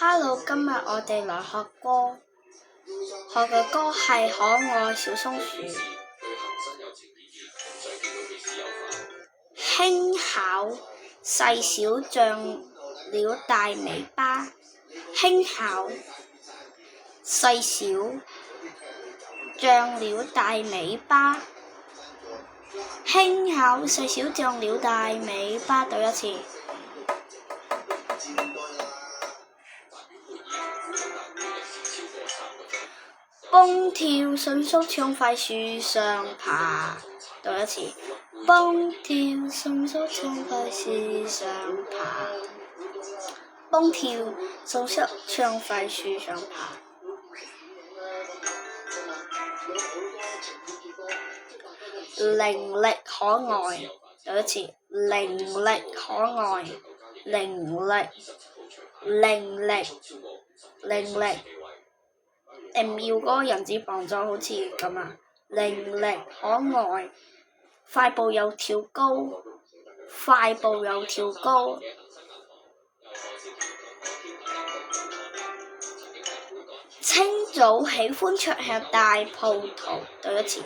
Hello，今日我哋來學歌，學嘅歌係可愛小松鼠。輕巧細小像鳥大尾巴，輕巧細小像鳥大尾巴，輕巧細小像鳥大尾巴。對一次。蹦跳迅速向快樹上爬，對一次。蹦跳迅速向快樹上爬，蹦跳迅速向快樹上爬。伶俐可愛，對一次。伶俐可愛，伶俐，伶俐，伶俐。唔要嗰個人字旁就好似咁啊！伶俐可愛，快步又跳高，快步又跳高。清早喜歡桌吃大葡萄，對一次。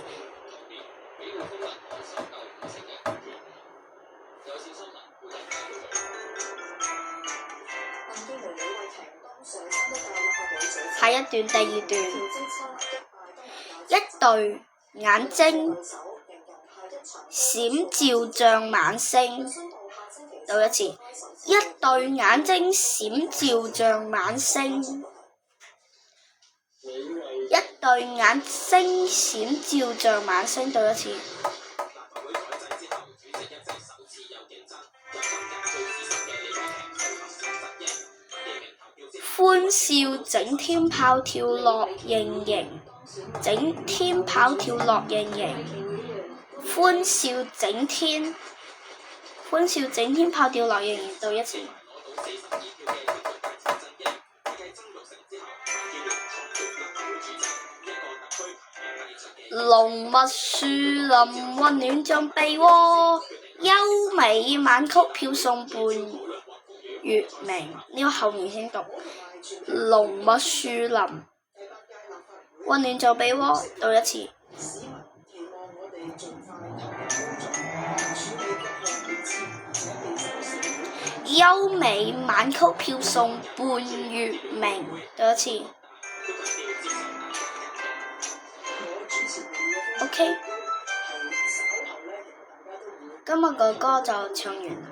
下一段第二段，一對眼睛閃照像晚星，對一次。一對眼睛閃照像晚星，一對眼睛閃照像晚星，對一次。歡笑整天跑跳樂盈盈，整天跑跳樂盈盈。歡笑整天跑跳樂盈盈，對一次。濃密樹林溫暖像被窩，優美晚曲飄送伴月明。呢個後面先讀。濃密樹林溫暖像被窩，對一次。優美晚曲飄送伴月明，對一次。OK， 今日嘅歌就唱完啦。